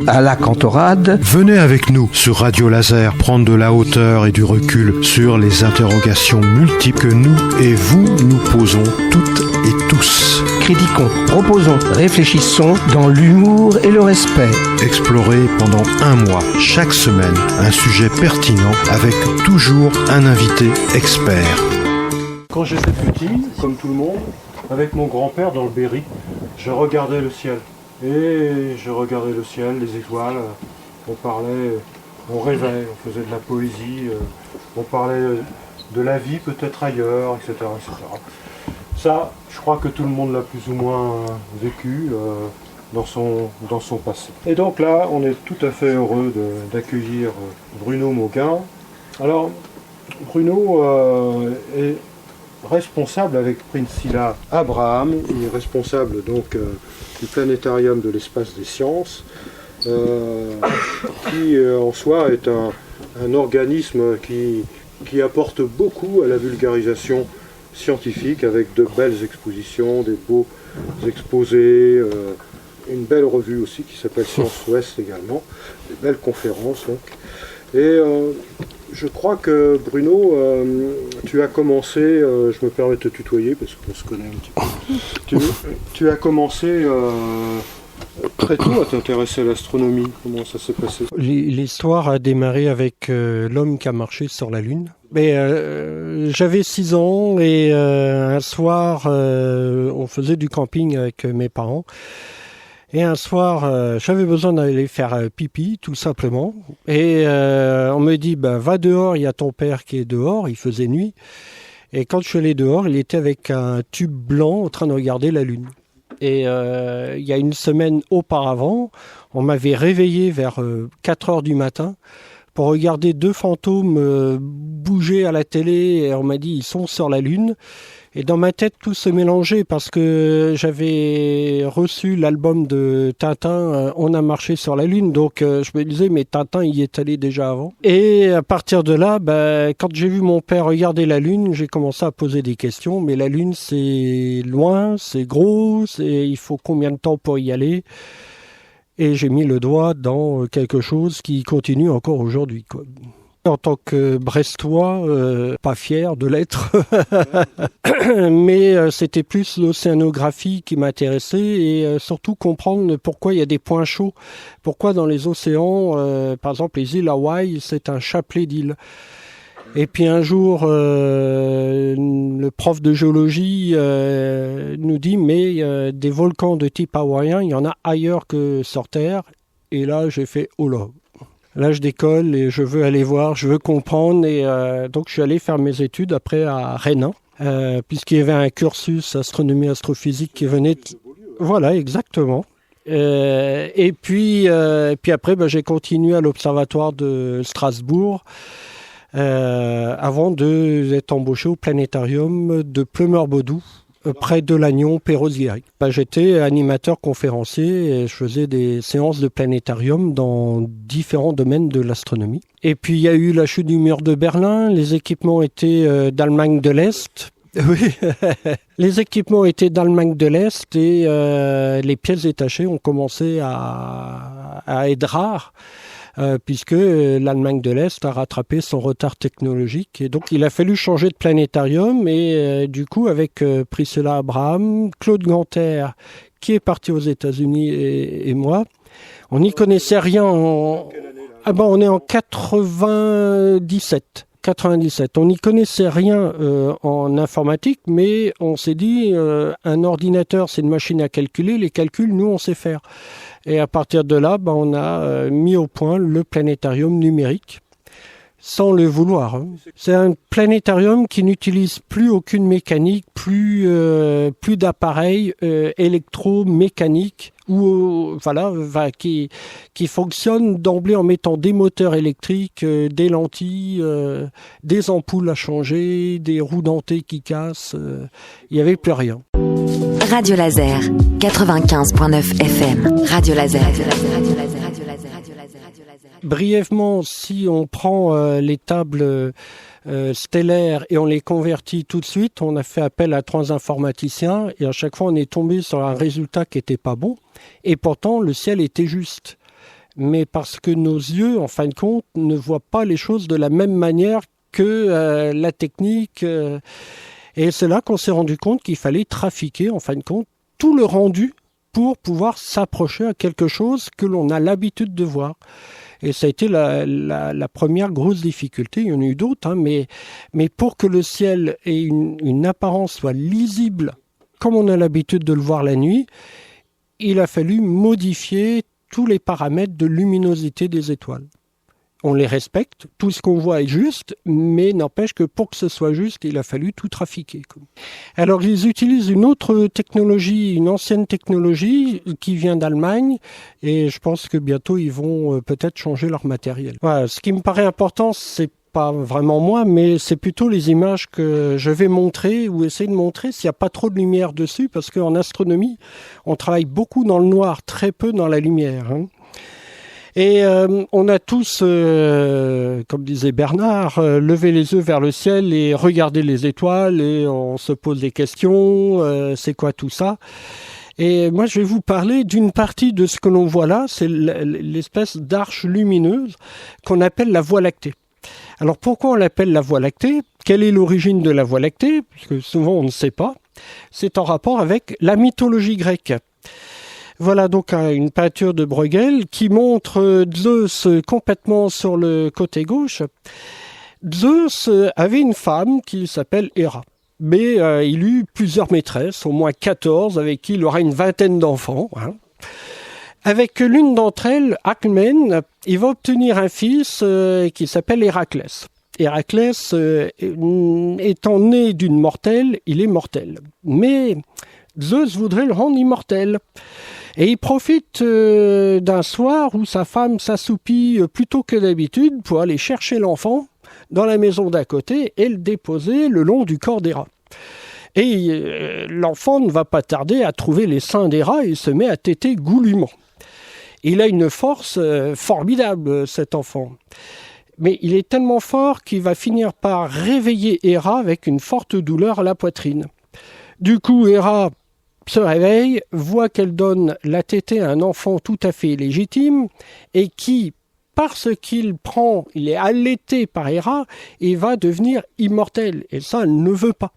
à la Cantorade. Venez avec nous sur Radio Laser prendre de la hauteur et du recul sur les interrogations multiples que nous et vous nous posons toutes et tous. Critiquons, proposons, réfléchissons dans l'humour et le respect. Explorez pendant un mois, chaque semaine, un sujet pertinent avec toujours un invité expert. Quand j'étais petit, comme tout le monde, avec mon grand-père dans le Berry, je regardais le ciel. Et je regardais le ciel, les étoiles, on parlait, on rêvait, on faisait de la poésie, on parlait de la vie peut-être ailleurs, etc., etc. Ça, je crois que tout le monde l'a plus ou moins vécu dans son passé. Et donc là, on est tout à fait heureux d'accueillir Bruno Mauguin. Alors, Bruno est responsable avec Priscilla Abraham, il est responsable donc du planétarium de l'espace des sciences, qui en soi est un organisme qui apporte beaucoup à la vulgarisation scientifique avec de belles expositions, des beaux exposés, une belle revue aussi qui s'appelle Science Ouest également, des belles conférences donc. Et je crois que Bruno, tu as commencé, je me permets de te tutoyer parce qu'on se connaît un petit peu, tu as commencé très tôt à t'intéresser à l'astronomie. Comment ça s'est passé ? L'histoire a démarré avec l'homme qui a marché sur la Lune. Mais j'avais 6 ans et un soir, on faisait du camping avec mes parents. Et un soir, j'avais besoin d'aller faire pipi, tout simplement. Et on me dit, va dehors, il y a ton père qui est dehors, il faisait nuit. Et quand je suis allé dehors, il était avec un tube blanc en train de regarder la Lune. Et il y a une semaine auparavant, on m'avait réveillé vers 4 heures du matin pour regarder 2 fantômes bouger à la télé. Et on m'a dit, ils sont sur la Lune. Et dans ma tête, tout se mélangeait parce que j'avais reçu l'album de Tintin, On a marché sur la Lune. Donc je me disais, mais Tintin y est allé déjà avant. Et à partir de là, quand j'ai vu mon père regarder la Lune, j'ai commencé à poser des questions. Mais la Lune, c'est loin, c'est gros, il faut combien de temps pour y aller ? Et j'ai mis le doigt dans quelque chose qui continue encore aujourd'hui, quoi. En tant que Brestois, pas fier de l'être, mais c'était plus l'océanographie qui m'intéressait et surtout comprendre pourquoi il y a des points chauds, pourquoi dans les océans, par exemple les îles Hawaï, c'est un chapelet d'îles. Et puis un jour, le prof de géologie nous dit mais des volcans de type hawaïen, il y en a ailleurs que sur Terre. Et là, j'ai fait oh là. Là, je décolle et je veux aller voir, je veux comprendre. Et donc, je suis allé faire mes études après à Rennes, puisqu'il y avait un cursus astronomie astrophysique qui venait. Voilà, exactement. Et puis après, j'ai continué à l'observatoire de Strasbourg avant d'être embauché au planétarium de Pleumeur-Baudou, près de Lannion, Perros-Guirec. J'étais animateur conférencier et je faisais des séances de planétarium dans différents domaines de l'astronomie. Et puis il y a eu la chute du mur de Berlin, les équipements étaient d'Allemagne de l'Est. Oui, les équipements étaient d'Allemagne de l'Est et les pièces détachées ont commencé à être rares. Puisque l'Allemagne de l'Est a rattrapé son retard technologique. Et donc, il a fallu changer de planétarium. Et du coup, avec Priscilla Abraham, Claude Ganter, qui est parti aux États-Unis, et moi, on n'y connaissait rien. On est en 97. On n'y connaissait rien en informatique, mais on s'est dit, un ordinateur, c'est une machine à calculer. Les calculs, nous, on sait faire. Et à partir de là, on a mis au point le planétarium numérique, sans le vouloir. C'est un planétarium qui n'utilise plus aucune mécanique, plus d'appareils électromécaniques, qui fonctionne d'emblée en mettant des moteurs électriques, des lentilles, des ampoules à changer, des roues dentées qui cassent. Il n'y avait plus rien. Radio Laser, 95.9 FM. Radio Laser. Brièvement, si on prend les tables stellaires et on les convertit tout de suite, on a fait appel à 3 informaticiens et à chaque fois on est tombé sur un résultat qui n'était pas bon. Et pourtant, le ciel était juste. mais parce que nos yeux, en fin de compte, ne voient pas les choses de la même manière que la technique. Et c'est là qu'on s'est rendu compte qu'il fallait trafiquer, en fin de compte, tout le rendu pour pouvoir s'approcher à quelque chose que l'on a l'habitude de voir. Et ça a été la première grosse difficulté. Il y en a eu d'autres, mais pour que le ciel ait une apparence soit lisible, comme on a l'habitude de le voir la nuit, il a fallu modifier tous les paramètres de luminosité des étoiles. On les respecte, tout ce qu'on voit est juste, mais n'empêche que pour que ce soit juste, il a fallu tout trafiquer. Alors ils utilisent une autre technologie, une ancienne technologie qui vient d'Allemagne, et je pense que bientôt ils vont peut-être changer leur matériel. Voilà, ce qui me paraît important, c'est pas vraiment moi, mais c'est plutôt les images que je vais montrer ou essayer de montrer s'il n'y a pas trop de lumière dessus, parce qu'en astronomie, on travaille beaucoup dans le noir, très peu dans la lumière. Et on a tous, comme disait Bernard, levé les yeux vers le ciel et regardé les étoiles et on se pose des questions, c'est quoi tout ça ? Et moi, je vais vous parler d'une partie de ce que l'on voit là, c'est l'espèce d'arche lumineuse qu'on appelle la Voie lactée. Alors pourquoi on l'appelle la Voie lactée ? Quelle est l'origine de la Voie lactée ? Parce que souvent on ne sait pas. C'est en rapport avec la mythologie grecque. Voilà donc une peinture de Bruegel qui montre Zeus complètement sur le côté gauche. Zeus avait une femme qui s'appelle Héra. Mais il eut plusieurs maîtresses, au moins 14, avec qui il aura une vingtaine d'enfants. Avec l'une d'entre elles, Alcmène, il va obtenir un fils qui s'appelle Héraclès. Héraclès, étant né d'une mortelle, il est mortel. Mais Zeus voudrait le rendre immortel. Et il profite d'un soir où sa femme s'assoupit plus tôt que d'habitude pour aller chercher l'enfant dans la maison d'à côté et le déposer le long du corps d'Héra. Et l'enfant ne va pas tarder à trouver les seins d'Héra et se met à téter goulûment. Il a une force formidable, cet enfant. Mais il est tellement fort qu'il va finir par réveiller Héra avec une forte douleur à la poitrine. Du coup, Héra se réveille, voit qu'elle donne la tétée à un enfant tout à fait légitime et qui, parce qu'il est allaité par Héra, et va devenir immortel. Et ça, elle ne veut pas.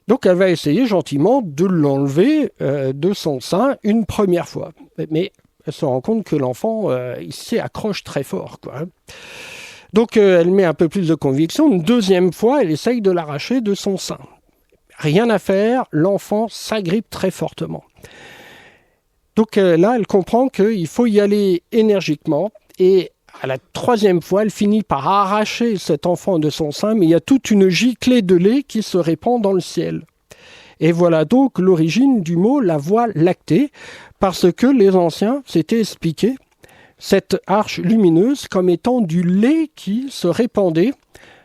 Donc elle va essayer gentiment de l'enlever de son sein une première fois. Mais elle se rend compte que l'enfant, il s'y accroche très fort, quoi. Donc elle met un peu plus de conviction. Une deuxième fois, elle essaye de l'arracher de son sein. Rien à faire, l'enfant s'agrippe très fortement. Donc là, elle comprend qu'il faut y aller énergiquement. Et à la troisième fois, elle finit par arracher cet enfant de son sein, mais il y a toute une giclée de lait qui se répand dans le ciel. Et voilà donc l'origine du mot la Voie lactée, parce que les anciens s'étaient expliqué cette arche lumineuse comme étant du lait qui se répandait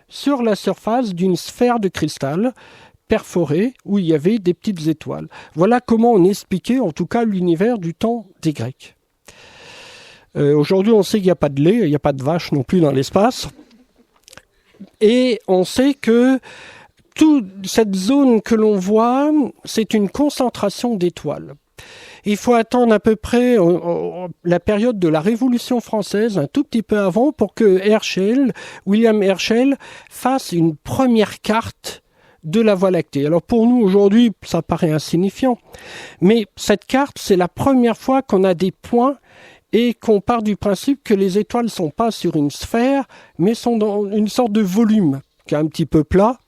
sur la surface d'une sphère de cristal perforée où il y avait des petites étoiles. Voilà comment on expliquait en tout cas l'univers du temps des Grecs. Aujourd'hui, on sait qu'il n'y a pas de lait, il n'y a pas de vache non plus dans l'espace. Et on sait que toute cette zone que l'on voit, c'est une concentration d'étoiles. Il faut attendre à peu près la période de la Révolution française, un tout petit peu avant, pour que William Herschel fasse une première carte de la Voie lactée. Alors pour nous aujourd'hui, ça paraît insignifiant, mais cette carte, c'est la première fois qu'on a des points et qu'on part du principe que les étoiles ne sont pas sur une sphère, mais sont dans une sorte de volume qui est un petit peu plat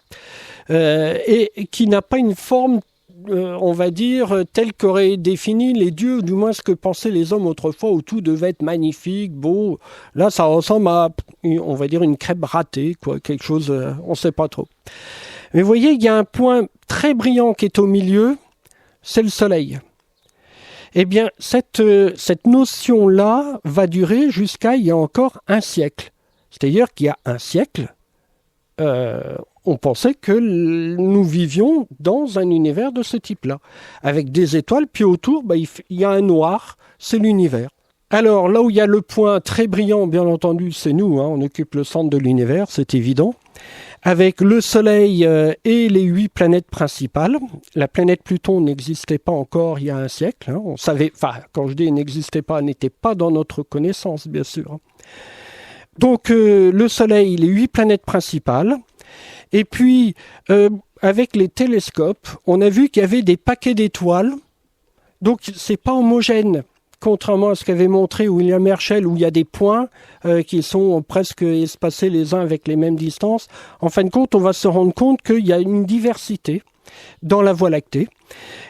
et qui n'a pas une forme, on va dire, telle qu'auraient défini les dieux, du moins ce que pensaient les hommes autrefois, où tout devait être magnifique, beau. Là, ça ressemble à, on va dire, une crêpe ratée, quoi, quelque chose, on ne sait pas trop. Mais vous voyez, il y a un point très brillant qui est au milieu, c'est le soleil. Eh bien, cette notion-là va durer jusqu'à il y a encore un siècle. C'est-à-dire qu'il y a un siècle, on pensait que nous vivions dans un univers de ce type-là, avec des étoiles, puis autour, il y a un noir, c'est l'univers. Alors, là où il y a le point très brillant, bien entendu, c'est nous, on occupe le centre de l'univers, c'est évident. avec le Soleil et les 8 planètes principales. La planète Pluton n'existait pas encore il y a un siècle. On savait, quand je dis n'existait pas, n'était pas dans notre connaissance, bien sûr. Donc le Soleil, les 8 planètes principales. Et puis, avec les télescopes, on a vu qu'il y avait des paquets d'étoiles. Donc, c'est pas homogène. Contrairement à ce qu'avait montré William Herschel, où il y a des points qui sont presque espacés les uns avec les mêmes distances. En fin de compte, on va se rendre compte qu'il y a une diversité dans la Voie lactée.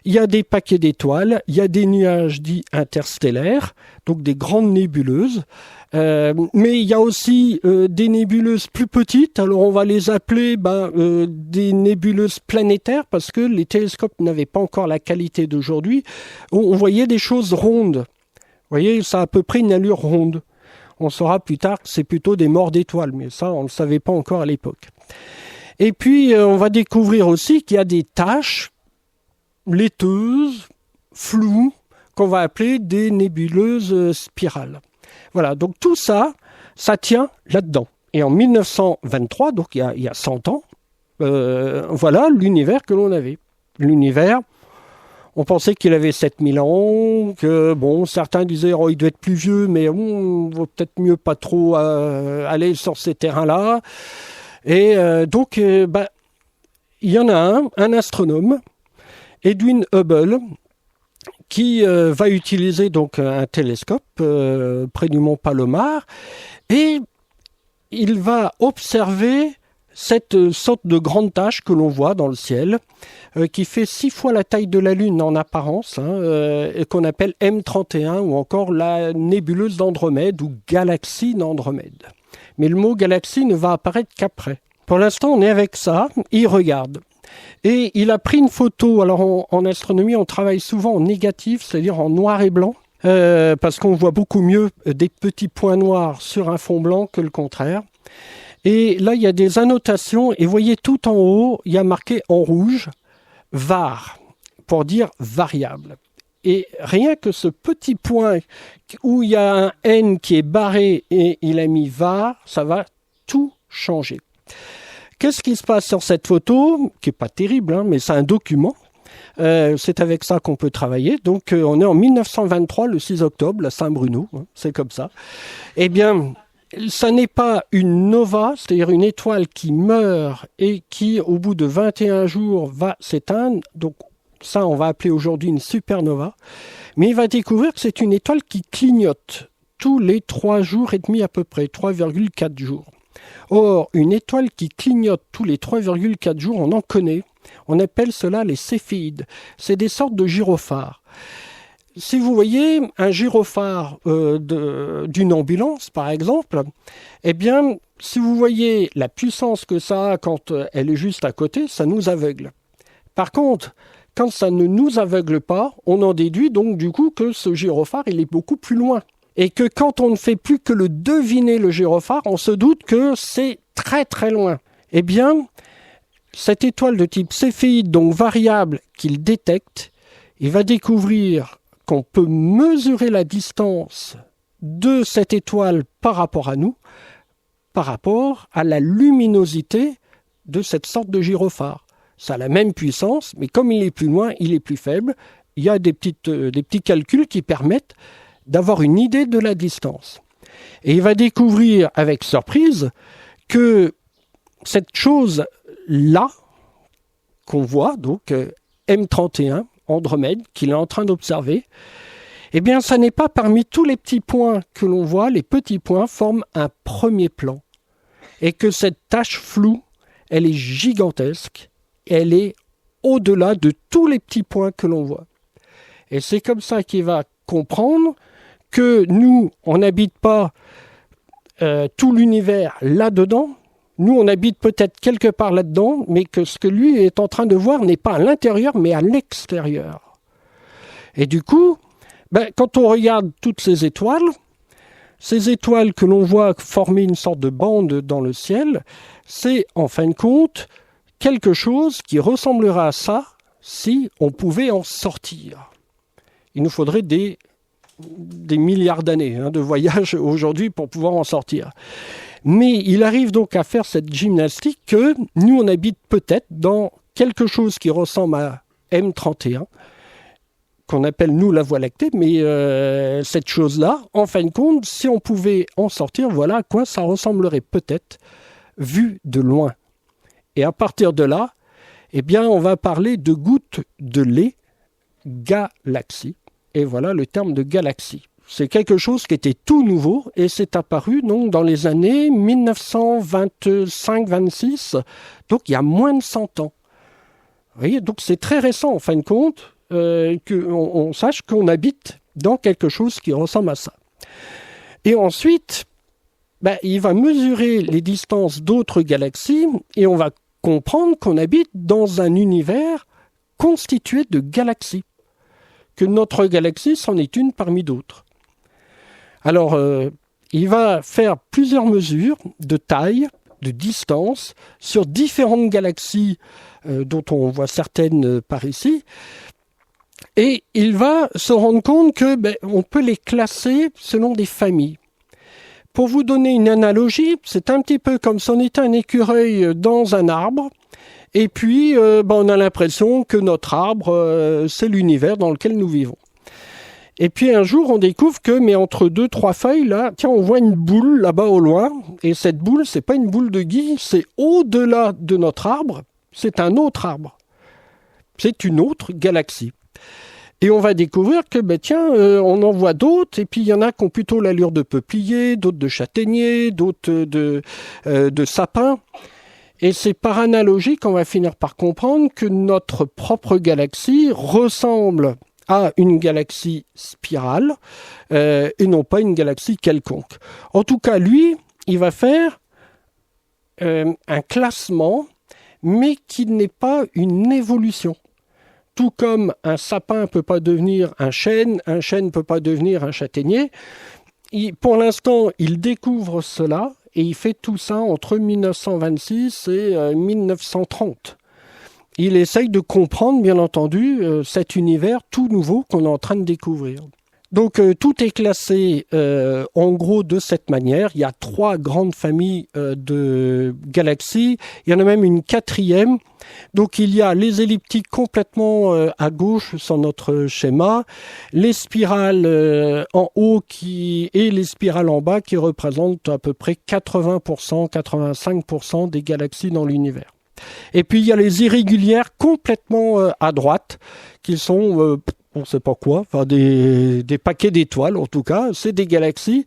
Il y a des paquets d'étoiles, il y a des nuages dits interstellaires, donc des grandes nébuleuses. Mais il y a aussi des nébuleuses plus petites, alors on va les appeler des nébuleuses planétaires, parce que les télescopes n'avaient pas encore la qualité d'aujourd'hui. On voyait des choses rondes. Vous voyez, ça a à peu près une allure ronde. On saura plus tard que c'est plutôt des morts d'étoiles, mais ça, on ne le savait pas encore à l'époque. Et puis, on va découvrir aussi qu'il y a des taches laiteuses, floues, qu'on va appeler des nébuleuses spirales. Voilà, donc tout ça, ça tient là-dedans. Et en 1923, donc il y a 100 ans, voilà l'univers que l'on avait. L'univers, on pensait qu'il avait 7000 ans, que certains disaient il doit être plus vieux, mais on vaut peut-être mieux pas trop aller sur ces terrains-là. Et donc, il y en a un astronome, Edwin Hubble, qui va utiliser donc un télescope près du mont Palomar, et il va observer cette sorte de grande tache que l'on voit dans le ciel, qui fait 6 fois la taille de la Lune en apparence, et qu'on appelle M31, ou encore la nébuleuse d'Andromède, ou galaxie d'Andromède. Mais le mot galaxie ne va apparaître qu'après. Pour l'instant, on est avec ça, il regarde. Et il a pris une photo. Alors en astronomie, on travaille souvent en négatif, c'est-à-dire en noir et blanc, parce qu'on voit beaucoup mieux des petits points noirs sur un fond blanc que le contraire. Et là, il y a des annotations, et vous voyez tout en haut, il y a marqué en rouge « var » pour dire « variable ». Et rien que ce petit point où il y a un N qui est barré et il a mis var, ça va tout changer. Qu'est-ce qui se passe sur cette photo, qui n'est pas terrible, mais c'est un document. C'est avec ça qu'on peut travailler. Donc, on est en 1923, le 6 octobre, à Saint-Bruno, c'est comme ça. Eh bien, ça n'est pas une nova, c'est-à-dire une étoile qui meurt et qui, au bout de 21 jours, va s'éteindre. Donc, ça, on va appeler aujourd'hui une supernova. Mais il va découvrir que c'est une étoile qui clignote tous les 3 jours et demi à peu près, 3,4 jours. Or, une étoile qui clignote tous les 3,4 jours, on en connaît. On appelle cela les céphéides. C'est des sortes de gyrophares. Si vous voyez un gyrophare d'une ambulance, par exemple, eh bien, si vous voyez la puissance que ça a quand elle est juste à côté, ça nous aveugle. Par contre, quand ça ne nous aveugle pas, on en déduit donc du coup que ce gyrophare, il est beaucoup plus loin. Et que quand on ne fait plus que le deviner, le gyrophare, on se doute que c'est très très loin. Eh bien, cette étoile de type céphéide, donc variable, qu'il détecte, il va découvrir qu'on peut mesurer la distance de cette étoile par rapport à nous, par rapport à la luminosité de cette sorte de gyrophare. Ça a la même puissance, mais comme il est plus loin, il est plus faible. Il y a des petits calculs qui permettent d'avoir une idée de la distance. Et il va découvrir avec surprise que cette chose-là, qu'on voit, donc M31, Andromède, qu'il est en train d'observer, eh bien, ça n'est pas parmi tous les petits points que l'on voit, les petits points forment un premier plan. Et que cette tache floue, elle est gigantesque, elle est au-delà de tous les petits points que l'on voit. Et c'est comme ça qu'il va comprendre que nous, on n'habite pas tout l'univers là-dedans. Nous, on habite peut-être quelque part là-dedans, mais que ce que lui est en train de voir n'est pas à l'intérieur, mais à l'extérieur. Et du coup, quand on regarde toutes ces étoiles que l'on voit former une sorte de bande dans le ciel, c'est en fin de compte quelque chose qui ressemblera à ça si on pouvait en sortir. Il nous faudrait des milliards d'années de voyage aujourd'hui pour pouvoir en sortir. Mais il arrive donc à faire cette gymnastique que nous, on habite peut-être dans quelque chose qui ressemble à M31, qu'on appelle nous la Voie lactée, mais cette chose-là, en fin de compte, si on pouvait en sortir, voilà à quoi ça ressemblerait peut-être, vu de loin. Et à partir de là, eh bien, on va parler de gouttes de lait galaxie. Et voilà le terme de galaxie. C'est quelque chose qui était tout nouveau et c'est apparu donc, dans les années 1925-26, donc il y a moins de 100 ans. Vous voyez, donc c'est très récent en fin de compte qu'on sache qu'on habite dans quelque chose qui ressemble à ça. Et ensuite, il va mesurer les distances d'autres galaxies et on va comprendre qu'on habite dans un univers constitué de galaxies, que notre galaxie c'en est une parmi d'autres. Alors, il va faire plusieurs mesures de taille, de distance, sur différentes galaxies dont on voit certaines par ici. Et il va se rendre compte que on peut les classer selon des familles. Pour vous donner une analogie, c'est un petit peu comme si on était un écureuil dans un arbre. Et puis, on a l'impression que notre arbre, c'est l'univers dans lequel nous vivons. Et puis un jour, on découvre que, mais entre 2-3 feuilles, là, tiens, on voit une boule là-bas au loin. Et cette boule, c'est pas une boule de gui, c'est au-delà de notre arbre. C'est un autre arbre. C'est une autre galaxie. Et on va découvrir que, on en voit d'autres. Et puis il y en a qui ont plutôt l'allure de peuplier, d'autres de châtaignier, d'autres de sapin. Et c'est par analogie qu'on va finir par comprendre que notre propre galaxie ressemble à une galaxie spirale et non pas une galaxie quelconque. En tout cas, lui, il va faire un classement, mais qui n'est pas une évolution. Tout comme un sapin ne peut pas devenir un chêne ne peut pas devenir un châtaignier. Pour l'instant, il découvre cela et il fait tout ça entre 1926 et 1930. Il essaye de comprendre, bien entendu, cet univers tout nouveau qu'on est en train de découvrir. Donc, tout est classé en gros de cette manière. Il y a 3 grandes familles de galaxies. Il y en a même une 4e. Donc, il y a les elliptiques complètement à gauche sur notre schéma, les spirales en haut et les spirales en bas qui représentent à peu près 80%, 85% des galaxies dans l'univers. Et puis il y a les irrégulières complètement à droite, qui sont, on ne sait pas quoi, enfin des paquets d'étoiles en tout cas, c'est des galaxies.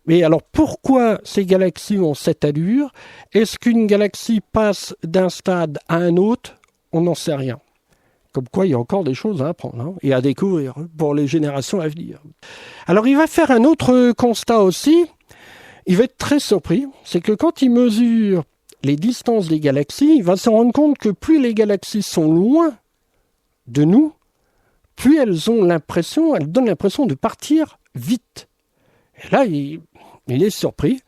Mais alors pourquoi ces galaxies ont cette allure ? Est-ce qu'une galaxie passe d'un stade à un autre ? On n'en sait rien. Comme quoi il y a encore des choses à apprendre et à découvrir pour les générations à venir. Alors il va faire un autre constat aussi, il va être très surpris, c'est que quand il mesure les distances des galaxies, il va se rendre compte que plus les galaxies sont loin de nous, plus elles donnent l'impression de partir vite. Et là, il est surpris.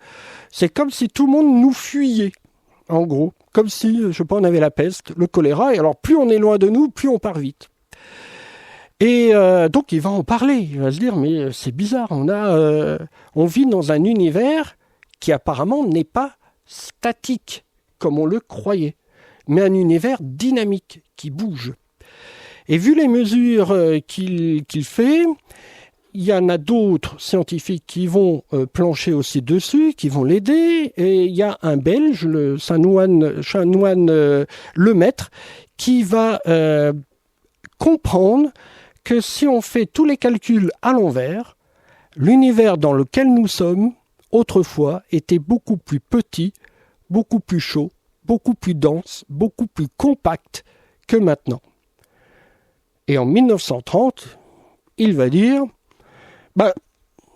C'est comme si tout le monde nous fuyait, en gros. Comme si, on avait la peste, le choléra, et alors plus on est loin de nous, plus on part vite. Et donc il va en parler, il va se dire, mais c'est bizarre, on vit dans un univers qui apparemment n'est pas statique, comme on le croyait, mais un univers dynamique, qui bouge. Et vu les mesures qu'il fait, il y en a d'autres scientifiques qui vont plancher aussi dessus, qui vont l'aider, et il y a un Belge, le Chanoine Lemaître, qui va comprendre que si on fait tous les calculs à l'envers, l'univers dans lequel nous sommes, autrefois, était beaucoup plus petit, beaucoup plus chaud, beaucoup plus dense, beaucoup plus compact que maintenant. Et en 1930, il va dire,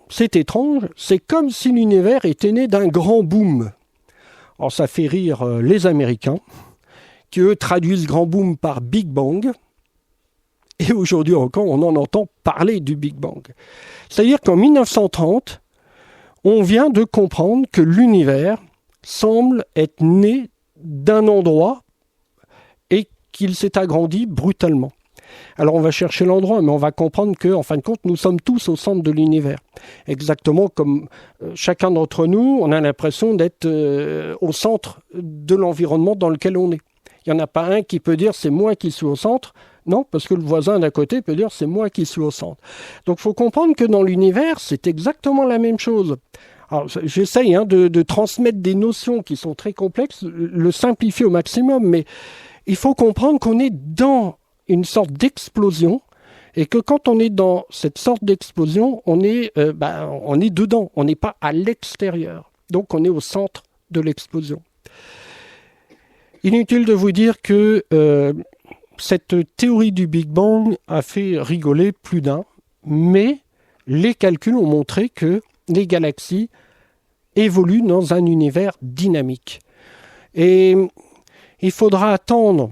c'est étrange, c'est comme si l'univers était né d'un grand boom. Alors ça fait rire les Américains, qui eux traduisent grand boom par Big Bang, et aujourd'hui encore, on en entend parler du Big Bang. C'est-à-dire qu'en 1930, on vient de comprendre que l'univers semble être né d'un endroit et qu'il s'est agrandi brutalement. Alors on va chercher l'endroit, mais on va comprendre que, en fin de compte, nous sommes tous au centre de l'univers. Exactement comme chacun d'entre nous, on a l'impression d'être au centre de l'environnement dans lequel on est. Il n'y en a pas un qui peut dire c'est moi qui suis au centre. Non, parce que le voisin d'à côté peut dire c'est moi qui suis au centre. Donc il faut comprendre que dans l'univers, c'est exactement la même chose. Alors, j'essaye de transmettre des notions qui sont très complexes, le simplifier au maximum, mais il faut comprendre qu'on est dans une sorte d'explosion et que quand on est dans cette sorte d'explosion, on est dedans, on n'est pas à l'extérieur. Donc on est au centre de l'explosion. Inutile de vous dire que cette théorie du Big Bang a fait rigoler plus d'un, mais les calculs ont montré que les galaxies évoluent dans un univers dynamique. Et il faudra attendre,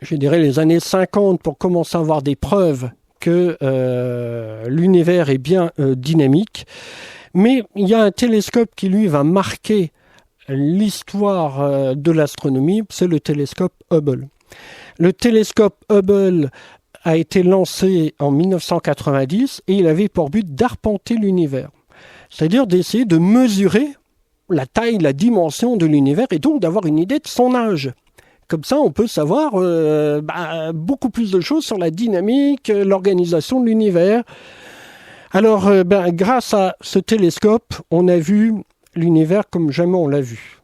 je dirais, les années 50 pour commencer à avoir des preuves que l'univers est bien dynamique. Mais il y a un télescope qui, lui, va marquer l'histoire de l'astronomie, c'est le télescope Hubble. Le télescope Hubble a été lancé en 1990 et il avait pour but d'arpenter l'univers. C'est-à-dire d'essayer de mesurer la taille, la dimension de l'univers et donc d'avoir une idée de son âge. Comme ça, on peut savoir beaucoup plus de choses sur la dynamique, l'organisation de l'univers. Alors, grâce à ce télescope, on a vu l'univers comme jamais on l'a vu.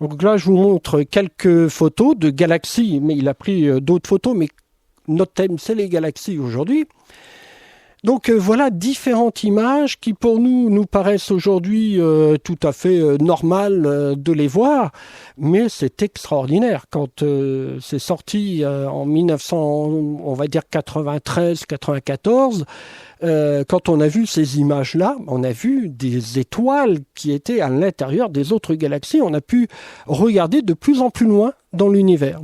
Donc là, je vous montre quelques photos de galaxies, mais il a pris d'autres photos, mais notre thème, c'est les galaxies aujourd'hui. Donc voilà différentes images qui pour nous paraissent aujourd'hui tout à fait normales de les voir, mais c'est extraordinaire. Quand c'est sorti en 1993-94, quand on a vu ces images-là, on a vu des étoiles qui étaient à l'intérieur des autres galaxies. On a pu regarder de plus en plus loin dans l'univers.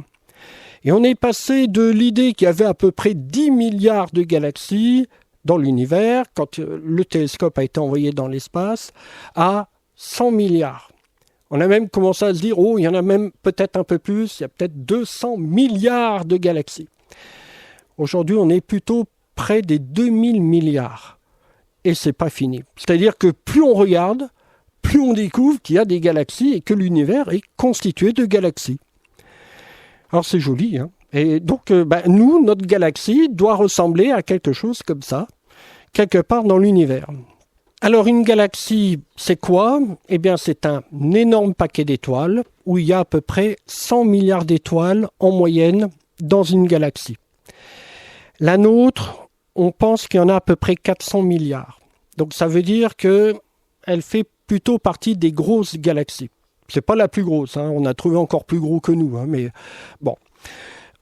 Et on est passé de l'idée qu'il y avait à peu près 10 milliards de galaxies dans l'univers, quand le télescope a été envoyé dans l'espace, à 100 milliards. On a même commencé à se dire, il y en a même peut-être un peu plus, il y a peut-être 200 milliards de galaxies. Aujourd'hui, on est plutôt près des 2000 milliards. Et c'est pas fini. C'est-à-dire que plus on regarde, plus on découvre qu'il y a des galaxies et que l'univers est constitué de galaxies. Alors c'est joli, hein. Et donc, nous, notre galaxie doit ressembler à quelque chose comme ça, quelque part dans l'univers. Alors, une galaxie, c'est quoi ? Eh bien, c'est un énorme paquet d'étoiles où il y a à peu près 100 milliards d'étoiles en moyenne dans une galaxie. La nôtre, on pense qu'il y en a à peu près 400 milliards. Donc, ça veut dire qu'elle fait plutôt partie des grosses galaxies. C'est pas la plus grosse, hein. On a trouvé encore plus gros que nous, hein, mais bon.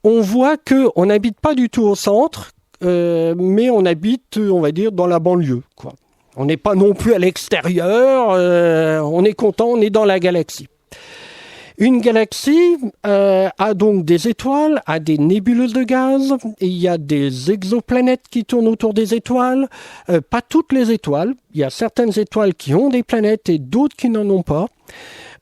On voit qu'on n'habite pas du tout au centre, mais on habite, on va dire, dans la banlieue, quoi. On n'est pas non plus à l'extérieur, on est content, on est dans la galaxie. Une galaxie a donc des étoiles, a des nébuleuses de gaz, et il y a des exoplanètes qui tournent autour des étoiles. Pas toutes les étoiles, il y a certaines étoiles qui ont des planètes et d'autres qui n'en ont pas.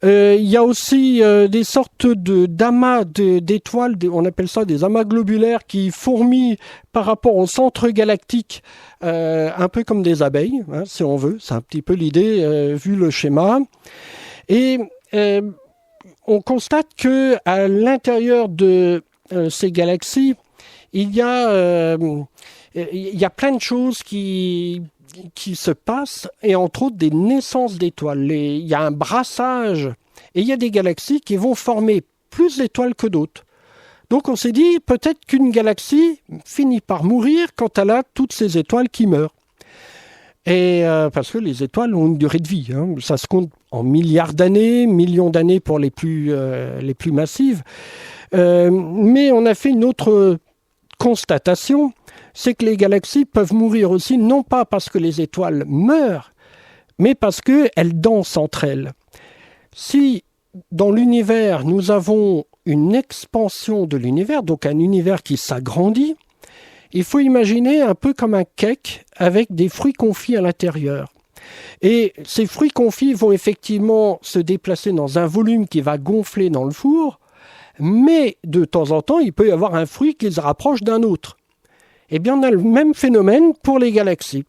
Il y a aussi des sortes d'amas d'étoiles, on appelle ça des amas globulaires qui fourmillent par rapport au centre galactique, un peu comme des abeilles, hein, si on veut. C'est un petit peu l'idée, vu le schéma. Et on constate qu'à l'intérieur de ces galaxies, il y a plein de choses qui se passent, et entre autres des naissances d'étoiles. Il y a un brassage, et il y a des galaxies qui vont former plus d'étoiles que d'autres. Donc on s'est dit, peut-être qu'une galaxie finit par mourir quand elle a toutes ces étoiles qui meurent. Et parce que les étoiles ont une durée de vie, hein. Ça se compte en milliards d'années, millions d'années pour les plus massives. Mais on a fait une autre constatation, c'est que les galaxies peuvent mourir aussi, non pas parce que les étoiles meurent, mais parce qu'elles dansent entre elles. Si dans l'univers, nous avons une expansion de l'univers, donc un univers qui s'agrandit, il faut imaginer un peu comme un cake avec des fruits confits à l'intérieur. Et ces fruits confits vont effectivement se déplacer dans un volume qui va gonfler dans le four, mais de temps en temps, il peut y avoir un fruit qui se rapproche d'un autre. Eh bien, on a le même phénomène pour les galaxies.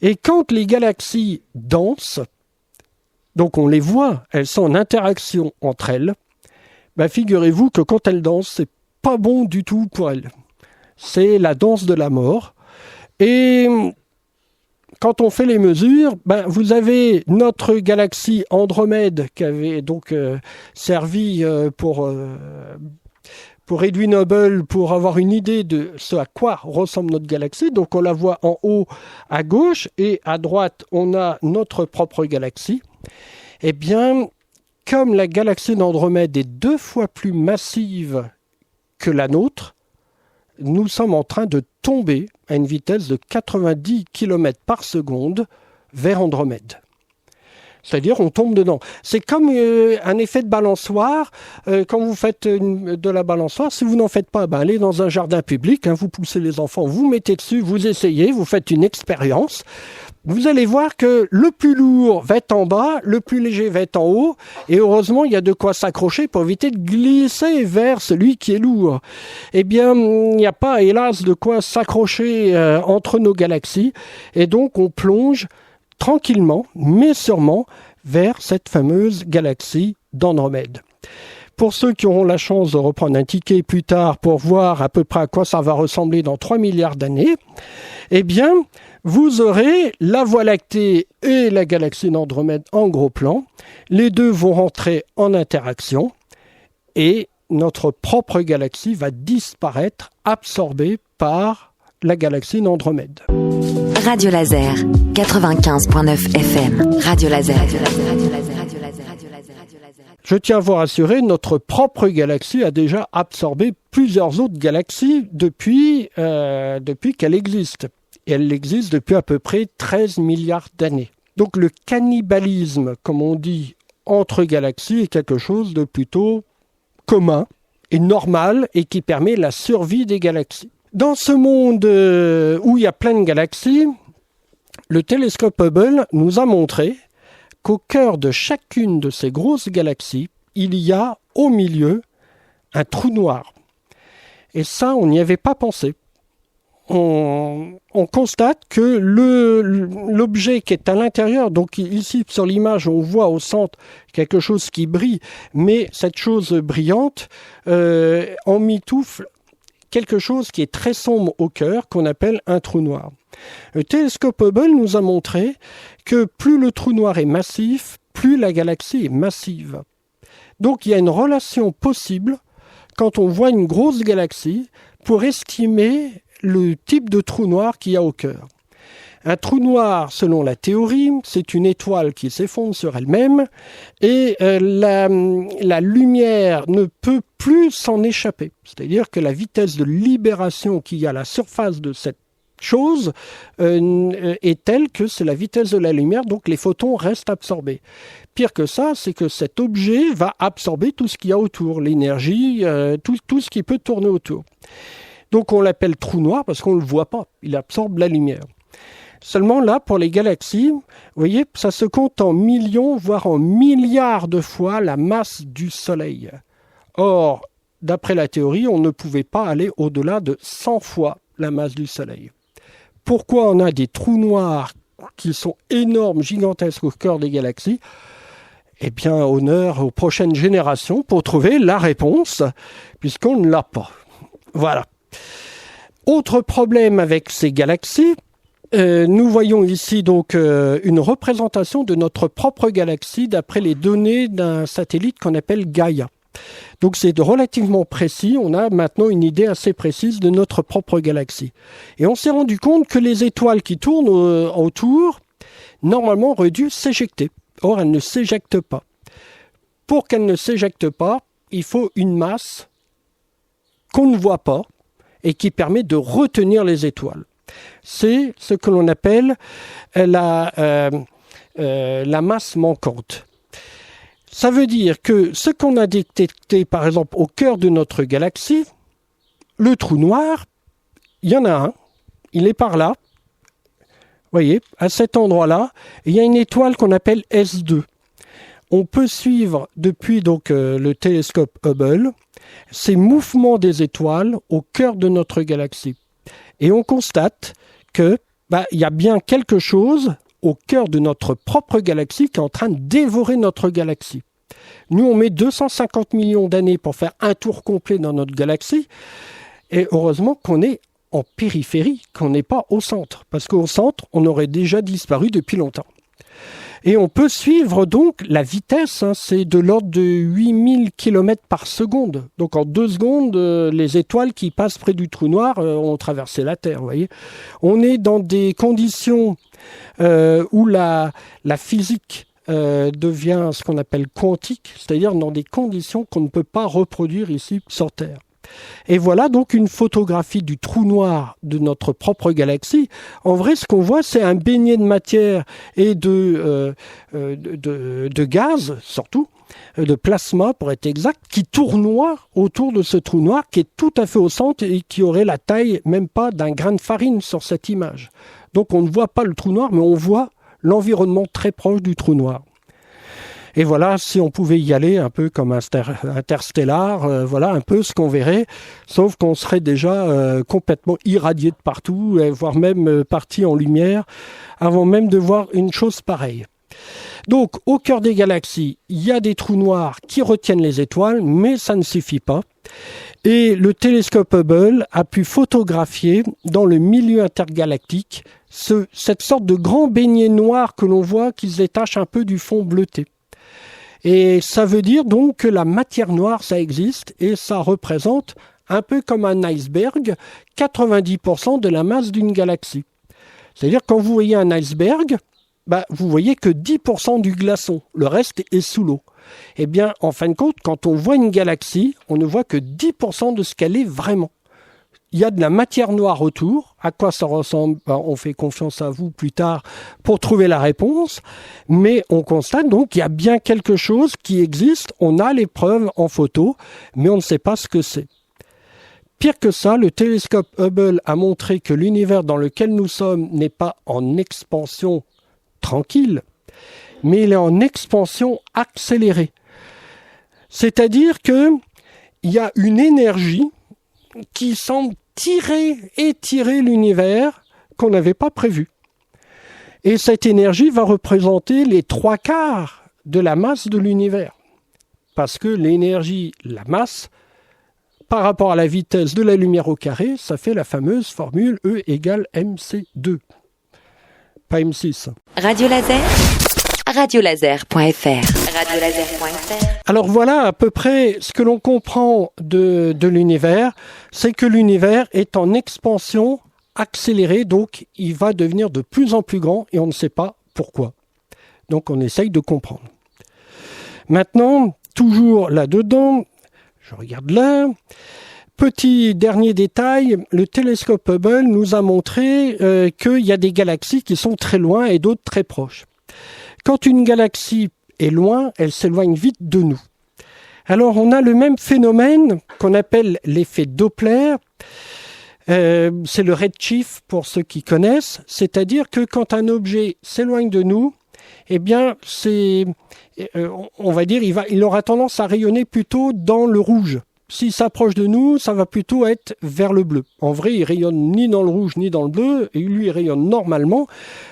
Et quand les galaxies dansent, donc on les voit, elles sont en interaction entre elles, figurez-vous que quand elles dansent, c'est pas bon du tout pour elles. C'est la danse de la mort. Et quand on fait les mesures, vous avez notre galaxie Andromède qui avait donc servi pour Edwin Hubble pour avoir une idée de ce à quoi ressemble notre galaxie. Donc on la voit en haut à gauche et à droite on a notre propre galaxie. Eh bien, comme la galaxie d'Andromède est 2 fois plus massive que la nôtre, nous sommes en train de tomber à une vitesse de 90 km par seconde vers Andromède. C'est-à-dire on tombe dedans. C'est comme un effet de balançoire. Quand vous faites de la balançoire, si vous n'en faites pas, allez dans un jardin public, vous poussez les enfants, vous mettez dessus, vous essayez, vous faites une expérience. Vous allez voir que le plus lourd va être en bas, le plus léger va être en haut, et heureusement, il y a de quoi s'accrocher pour éviter de glisser vers celui qui est lourd. Eh bien, il n'y a pas, hélas, de quoi s'accrocher entre nos galaxies, et donc on plonge tranquillement, mais sûrement, vers cette fameuse galaxie d'Andromède. Pour ceux qui auront la chance de reprendre un ticket plus tard pour voir à peu près à quoi ça va ressembler dans 3 milliards d'années, eh bien, vous aurez la Voie lactée et la galaxie d'Andromède en gros plan. Les deux vont rentrer en interaction et notre propre galaxie va disparaître, absorbée par la galaxie d'Andromède. Radio Laser, 95.9 FM. Radio Laser. Je tiens à vous rassurer, notre propre galaxie a déjà absorbé plusieurs autres galaxies depuis qu'elle existe. Et elle existe depuis à peu près 13 milliards d'années. Donc le cannibalisme, comme on dit, entre galaxies est quelque chose de plutôt commun et normal et qui permet la survie des galaxies. Dans ce monde où il y a plein de galaxies, le télescope Hubble nous a montré qu'au cœur de chacune de ces grosses galaxies, il y a au milieu un trou noir. Et ça, on n'y avait pas pensé. On constate que l'objet qui est à l'intérieur, donc ici sur l'image on voit au centre quelque chose qui brille, mais cette chose brillante emmitoufle quelque chose qui est très sombre au cœur, qu'on appelle un trou noir. Le télescope Hubble nous a montré que plus le trou noir est massif, plus la galaxie est massive. Donc il y a une relation possible quand on voit une grosse galaxie pour estimer le type de trou noir qu'il y a au cœur. Un trou noir, selon la théorie, c'est une étoile qui s'effondre sur elle-même et la lumière ne peut plus s'en échapper. C'est-à-dire que la vitesse de libération qu'il y a à la surface de cette chose est telle que c'est la vitesse de la lumière, donc les photons restent absorbés. Pire que ça, c'est que cet objet va absorber tout ce qu'il y a autour, l'énergie, tout ce qui peut tourner autour. Donc on l'appelle trou noir parce qu'on ne le voit pas, il absorbe la lumière. Seulement là, pour les galaxies, vous voyez, ça se compte en millions, voire en milliards de fois la masse du Soleil. Or, d'après la théorie, on ne pouvait pas aller au-delà de 100 fois la masse du Soleil. Pourquoi on a des trous noirs qui sont énormes, gigantesques au cœur des galaxies ? Eh bien, honneur aux prochaines générations pour trouver la réponse, puisqu'on ne l'a pas. Voilà. Autre problème avec ces galaxies, nous voyons ici donc une représentation de notre propre galaxie d'après les données d'un satellite qu'on appelle Gaia. Donc c'est relativement précis, on a maintenant une idée assez précise de notre propre galaxie. Et on s'est rendu compte que les étoiles qui tournent autour, normalement auraient dû s'éjecter. Or, elles ne s'éjectent pas. Pour qu'elles ne s'éjectent pas, il faut une masse qu'on ne voit pas et qui permet de retenir les étoiles. C'est ce que l'on appelle la masse manquante. Ça veut dire que ce qu'on a détecté, par exemple, au cœur de notre galaxie, le trou noir, il y en a un, il est par là, vous voyez, à cet endroit-là, il y a une étoile qu'on appelle S2. On peut suivre depuis donc le télescope Hubble ces mouvements des étoiles au cœur de notre galaxie. Et on constate que y a bien quelque chose au cœur de notre propre galaxie qui est en train de dévorer notre galaxie. Nous, on met 250 millions d'années pour faire un tour complet dans notre galaxie. Et heureusement qu'on est en périphérie, qu'on n'est pas au centre. Parce qu'au centre, on aurait déjà disparu depuis longtemps. Et on peut suivre donc la vitesse, c'est de l'ordre de 8000 km par seconde. Donc en 2 secondes, les étoiles qui passent près du trou noir ont traversé la Terre, vous voyez. On est dans des conditions où la physique devient ce qu'on appelle quantique, c'est-à-dire dans des conditions qu'on ne peut pas reproduire ici sur Terre. Et voilà donc une photographie du trou noir de notre propre galaxie. En vrai, ce qu'on voit, c'est un beignet de matière et de gaz, surtout, de plasma pour être exact, qui tournoie autour de ce trou noir qui est tout à fait au centre et qui aurait la taille même pas d'un grain de farine sur cette image. Donc on ne voit pas le trou noir, mais on voit l'environnement très proche du trou noir. Et voilà, si on pouvait y aller un peu comme Interstellar, voilà un peu ce qu'on verrait, sauf qu'on serait déjà complètement irradié de partout, voire même parti en lumière, avant même de voir une chose pareille. Donc, au cœur des galaxies, il y a des trous noirs qui retiennent les étoiles, mais ça ne suffit pas. Et le télescope Hubble a pu photographier dans le milieu intergalactique cette sorte de grand beignet noir que l'on voit qui se détache un peu du fond bleuté. Et ça veut dire donc que la matière noire, ça existe et ça représente, un peu comme un iceberg, 90% de la masse d'une galaxie. C'est-à-dire quand vous voyez un iceberg, vous voyez que 10% du glaçon, le reste est sous l'eau. Eh bien, en fin de compte, quand on voit une galaxie, on ne voit que 10% de ce qu'elle est vraiment. Il y a de la matière noire autour. À quoi ça ressemble ? On fait confiance à vous plus tard pour trouver la réponse. Mais on constate donc qu'il y a bien quelque chose qui existe. On a les preuves en photo, mais on ne sait pas ce que c'est. Pire que ça, le télescope Hubble a montré que l'univers dans lequel nous sommes n'est pas en expansion tranquille, mais il est en expansion accélérée. C'est-à-dire qu'il y a une énergie qui semble étirer l'univers qu'on n'avait pas prévu. Et cette énergie va représenter les 3/4 de la masse de l'univers. Parce que l'énergie, la masse, par rapport à la vitesse de la lumière au carré, ça fait la fameuse formule E égale mc2. Pas m6. Radio Laser, radiolaser.fr. Radiolaser.fr. Alors voilà à peu près ce que l'on comprend de l'univers, c'est que l'univers est en expansion accélérée, donc il va devenir de plus en plus grand et on ne sait pas pourquoi. Donc on essaye de comprendre. Maintenant, toujours là-dedans, je regarde là, petit dernier détail, le télescope Hubble nous a montré qu'il y a des galaxies qui sont très loin et d'autres très proches. Quand une galaxie est loin, elle s'éloigne vite de nous. Alors on a le même phénomène qu'on appelle l'effet Doppler. C'est le redshift pour ceux qui connaissent, c'est-à-dire que quand un objet s'éloigne de nous, eh bien on va dire il aura tendance à rayonner plutôt dans le rouge. S'il s'approche de nous, ça va plutôt être vers le bleu. En vrai, il rayonne ni dans le rouge ni dans le bleu, et lui il rayonne normalement,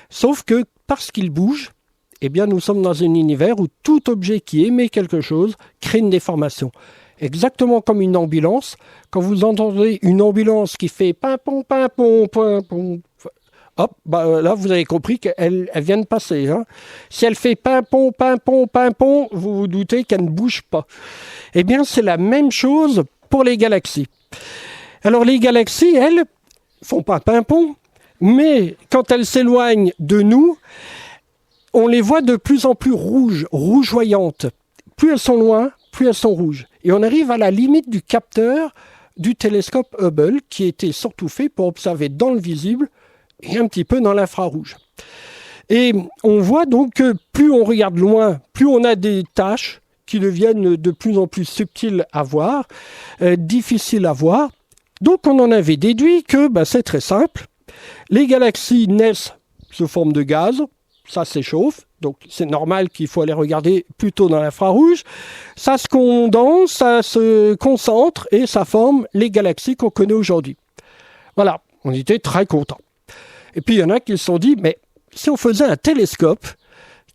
sauf que parce qu'il bouge, eh bien, nous sommes dans un univers où tout objet qui émet quelque chose crée une déformation. Exactement comme une ambulance. Quand vous entendez une ambulance qui fait pimpon, pimpon, pimpon, hop, là, vous avez compris qu'elle vient de passer. Hein. Si elle fait pimpon, pimpon, pimpon, vous vous doutez qu'elle ne bouge pas. Eh bien, c'est la même chose pour les galaxies. Alors, les galaxies, elles, font pas pimpon, mais quand elles s'éloignent de nous, on les voit de plus en plus rougeoyantes. Plus elles sont loin, plus elles sont rouges. Et on arrive à la limite du capteur du télescope Hubble, qui était surtout fait pour observer dans le visible et un petit peu dans l'infrarouge. Et on voit donc que plus on regarde loin, plus on a des taches qui deviennent de plus en plus subtiles à voir, difficiles à voir. Donc on en avait déduit que c'est très simple. Les galaxies naissent sous forme de gaz. Ça s'échauffe, donc c'est normal qu'il faut aller regarder plutôt dans l'infrarouge. Ça se condense, ça se concentre et ça forme les galaxies qu'on connaît aujourd'hui. Voilà, On était très contents. Et puis il y en a qui se sont dit, mais si on faisait un télescope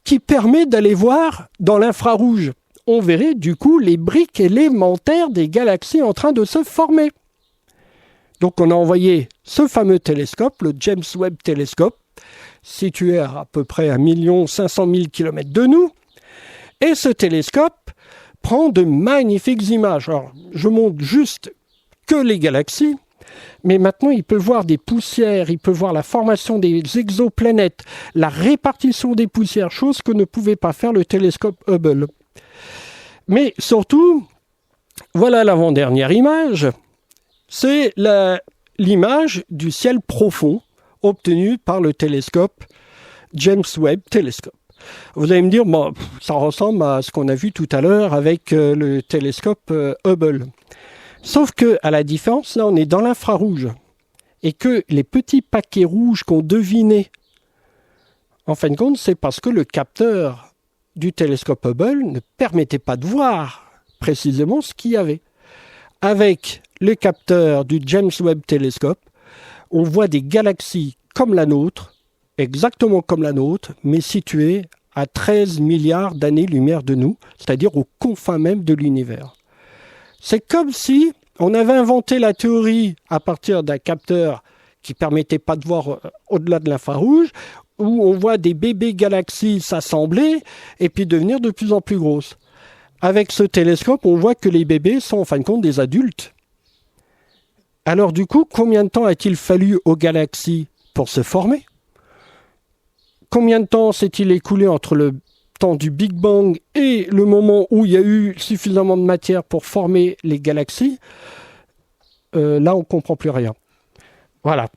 qui permet d'aller voir dans l'infrarouge, on verrait du coup les briques élémentaires des galaxies en train de se former. Donc on a envoyé ce fameux télescope, le James Webb Telescope, situé à peu près à 1 500 000 km de nous. Et ce télescope prend de magnifiques images. Alors, je montre juste que les galaxies, mais maintenant il peut voir des poussières, il peut voir la formation des exoplanètes, la répartition des poussières, chose que ne pouvait pas faire le télescope Hubble. Mais surtout, voilà l'avant-dernière image, c'est l'image du ciel profond obtenue par le télescope James Webb Telescope. Vous allez me dire, bon, ça ressemble à ce qu'on a vu tout à l'heure avec le télescope Hubble. Sauf que, à la différence, là, on est dans l'infrarouge. Et que les petits paquets rouges qu'on devinait, en fin de compte, c'est parce que le capteur du télescope Hubble ne permettait pas de voir précisément ce qu'il y avait. Avec le capteur du James Webb Telescope, on voit des galaxies comme la nôtre, exactement comme la nôtre, mais situées à 13 milliards d'années-lumière de nous, c'est-à-dire aux confins même de l'univers. C'est comme si on avait inventé la théorie à partir d'un capteur qui ne permettait pas de voir au-delà de l'infrarouge, où on voit des bébés galaxies s'assembler et puis devenir de plus en plus grosses. Avec ce télescope, on voit que les bébés sont en fin de compte des adultes. Alors du coup, combien de temps a-t-il fallu aux galaxies pour se former ? Combien de temps s'est-il écoulé entre le temps du Big Bang et le moment où il y a eu suffisamment de matière pour former les galaxies ? Là, on ne comprend plus rien. Voilà.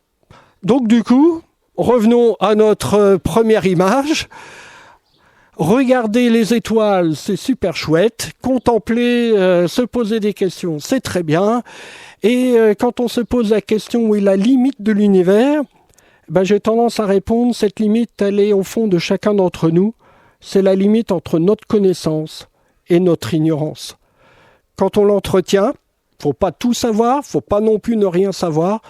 Donc du coup, revenons à notre première image. Regarder les étoiles, c'est super chouette. Contempler, se poser des questions, c'est très bien. Et quand on se pose la question où est la limite de l'univers, j'ai tendance à répondre, cette limite, elle est au fond de chacun d'entre nous. C'est la limite entre notre connaissance et notre ignorance. Quand on l'entretient, faut pas tout savoir, faut pas non plus ne rien savoir,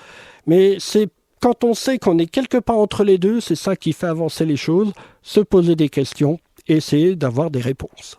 mais c'est quand on sait qu'on est quelque part entre les deux, c'est ça qui fait avancer les choses, se poser des questions et essayer d'avoir des réponses.